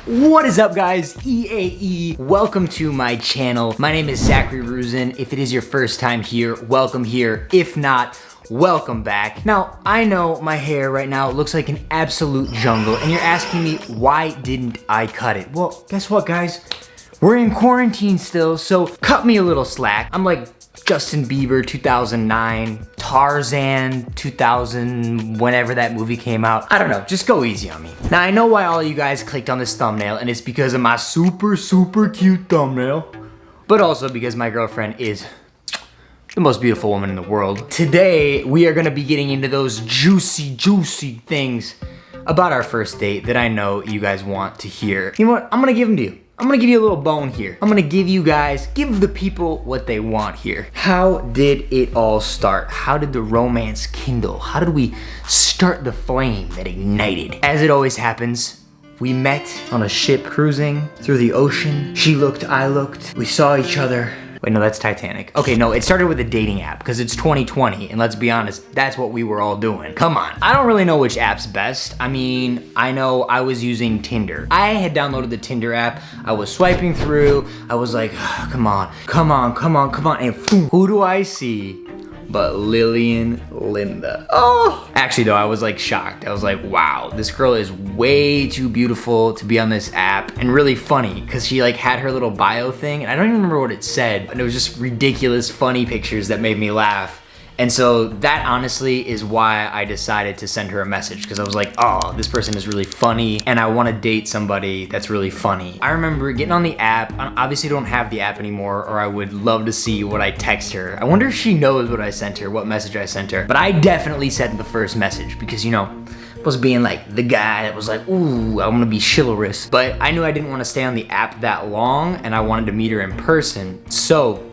What is up, guys? EAE. Welcome to my channel. My name is Zachary Ruzin. If it is your first time here, welcome here. If not, welcome back. Now, I know my hair right now looks like an absolute jungle, and you're asking me, why didn't I cut it? Well, guess what, guys? We're in quarantine still, so cut me a little slack. I'm like Justin Bieber 2009, Tarzan 2000, whenever that movie came out. I don't know, just go easy on me. Now I know why all you guys clicked on this thumbnail, and it's because of my super cute thumbnail, but also because my girlfriend is the most beautiful woman in the world. Today, we are gonna be getting into those juicy things about our first date that I know you guys want to hear. You know what, I'm gonna give them to you. I'm gonna give you a little bone here. I'm gonna give the people what they want here. How did it all start? How did the romance kindle? How did we start the flame that ignited? As it always happens, we met on a ship cruising through the ocean. She looked, I looked. We saw each other. Wait, no, that's Titanic. Okay, no, it started with a dating app because it's 2020, and let's be honest, that's what we were all doing. Come on. I don't really know which app's best. I mean, I know I was using Tinder. I had downloaded the Tinder app. I was swiping through. I was like, oh, come on. And boom, who do I see but Lillian Linda? Oh! Actually though, I was like shocked. I was like, wow, this girl is way too beautiful to be on this app, and really funny because she like had her little bio thing, and I don't even remember what it said, and it was just ridiculous, funny pictures that made me laugh. And so that honestly is why I decided to send her a message, because I was like, oh, this person is really funny and I want to date somebody that's really funny. I remember getting on the app. I obviously don't have the app anymore, or I would love to see what I text her. I wonder if she knows what I sent her, what message I sent her. But I definitely sent the first message because, you know, I was being like the guy that was like, ooh, I'm gonna be chivalrous. But I knew I didn't want to stay on the app that long, and I wanted to meet her in person. So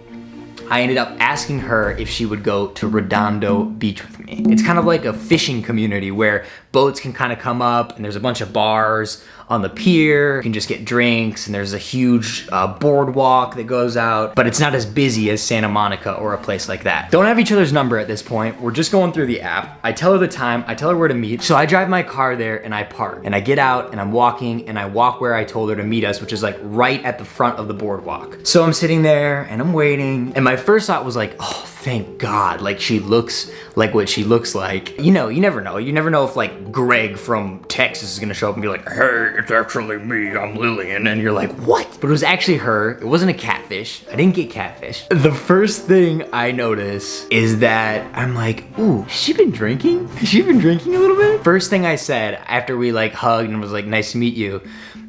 I ended up asking her if she would go to Redondo Beach with me. It's kind of like a fishing community where boats can kind of come up, and there's a bunch of bars on the pier. You can just get drinks, and there's a huge boardwalk that goes out, but it's not as busy as Santa Monica or a place like that. Don't have each other's number at this point. We're just going through the app. I tell her the time, I tell her where to meet. So I drive my car there and I park, and I get out and I'm walking, and I walk where I told her to meet us, which is like right at the front of the boardwalk. So I'm sitting there and I'm waiting, and my first thought was like, oh, thank God, like she looks like what she looks like. You know, you never know. You never know if like Greg from Texas is gonna show up and be like, hey, it's actually me, I'm Lillian. And you're like, what? But it was actually her. It wasn't a catfish. I didn't get catfish. The first thing I notice is that I'm like, ooh, has she been drinking? Has she been drinking a little bit? First thing I said after we like hugged and was like, nice to meet you,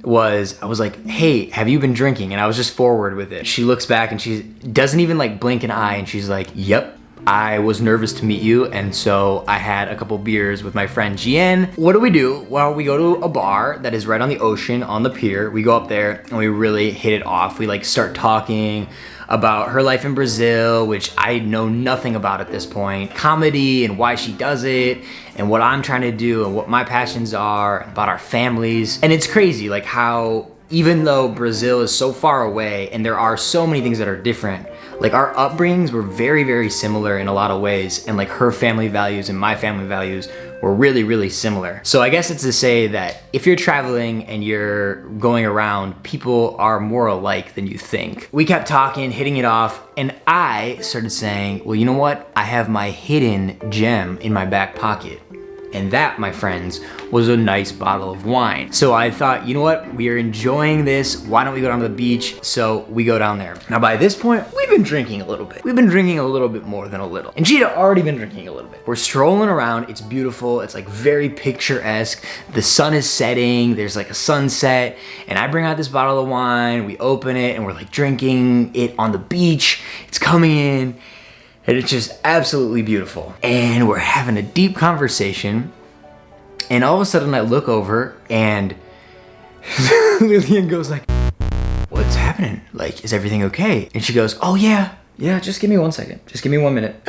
I was like, hey, have you been drinking? And I was just forward with it. She looks back and she doesn't even like blink an eye, and she's like, yep, I was nervous to meet you, and so I had a couple beers with my friend Gian. What do? Well, we go to a bar that is right on the ocean, on the pier. We go up there and we really hit it off. We like start talking about her life in Brazil, which I know nothing about at this point, comedy and why she does it, and what I'm trying to do and what my passions are, about our families. And it's crazy like how even though Brazil is so far away and there are so many things that are different, like our upbringings were very similar in a lot of ways, and like her family values and my family values were really similar. So I guess it's to say that if you're traveling and you're going around, people are more alike than you think. We kept talking, hitting it off, and I started saying, well, you know what? I have my hidden gem in my back pocket. And that, my friends, was a nice bottle of wine. So I thought, you know what? We are enjoying this. Why don't we go down to the beach? So we go down there. Now by this point, we've been drinking a little bit. We've been drinking a little bit more than a little. And she had already been drinking a little bit. We're strolling around. It's beautiful. It's like very picturesque. The sun is setting. There's like a sunset. And I bring out this bottle of wine. We open it and we're like drinking it on the beach. It's coming in. And it's just absolutely beautiful. And we're having a deep conversation. And all of a sudden I look over and Lillian goes like, what's happening? Like, is everything okay? And she goes, oh yeah, just give me 1 second. Just give me 1 minute.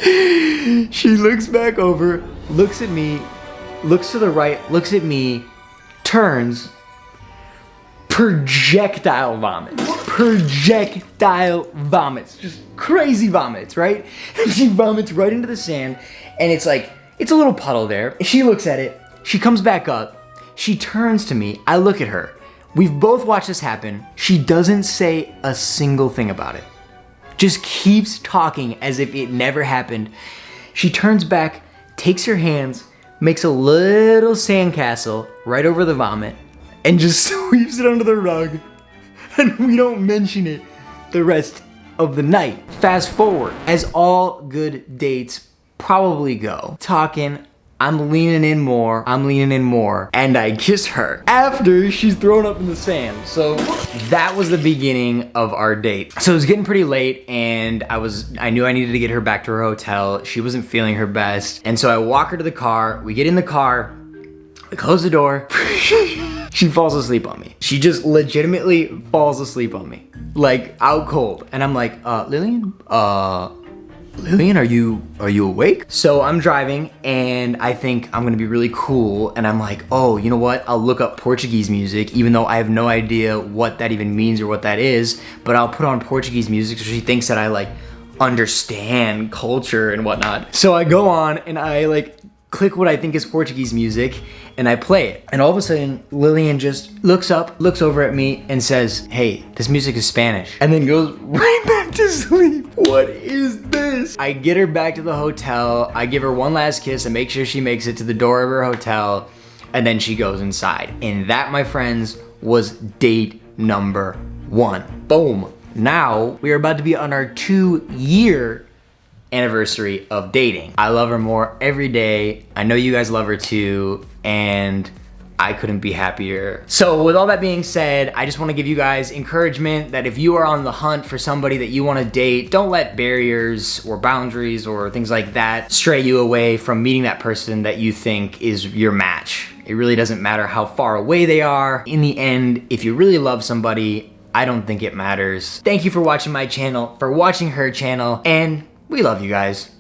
She looks back over, looks at me, looks to the right, looks at me, turns, projectile vomits. Just crazy vomits, right? And she vomits right into the sand, and it's like, it's a little puddle there. She looks at it, she comes back up, she turns to me, I look at her. We've both watched this happen. She doesn't say a single thing about it. Just keeps talking as if it never happened. She turns back, takes her hands, makes a little sandcastle right over the vomit, and just sweeps it under the rug. And we don't mention it the rest of the night. Fast forward, as all good dates probably go. Talking, I'm leaning in more, and I kiss her after she's thrown up in the sand. So that was the beginning of our date. So it was getting pretty late, and I knew I needed to get her back to her hotel. She wasn't feeling her best. And so I walk her to the car, we get in the car, I close the door. She falls asleep on me. She just legitimately falls asleep on me. Like, out cold. And I'm like, Lillian, are you awake? So I'm driving and I think I'm gonna be really cool, and I'm like, oh, you know what? I'll look up Portuguese music, even though I have no idea what that even means or what that is, but I'll put on Portuguese music so she thinks that I like understand culture and whatnot. So I go on and I like click what I think is Portuguese music and I play it. And all of a sudden, Lillian just looks up, looks over at me and says, hey, this music is Spanish. And then goes right back to sleep. What is this? I get her back to the hotel. I give her one last kiss and make sure she makes it to the door of her hotel. And then she goes inside. And that, my friends, was date number 1. Boom. Now we are about to be on our 2-year anniversary of dating. I love her more every day. I know you guys love her too, and I couldn't be happier. So with all that being said, I just want to give you guys encouragement that if you are on the hunt for somebody that you want to date, don't let barriers or boundaries or things like that stray you away from meeting that person that you think is your match. It really doesn't matter how far away they are. In the end, if you really love somebody, I don't think it matters. Thank you for watching my channel, for watching her channel, and we love you guys.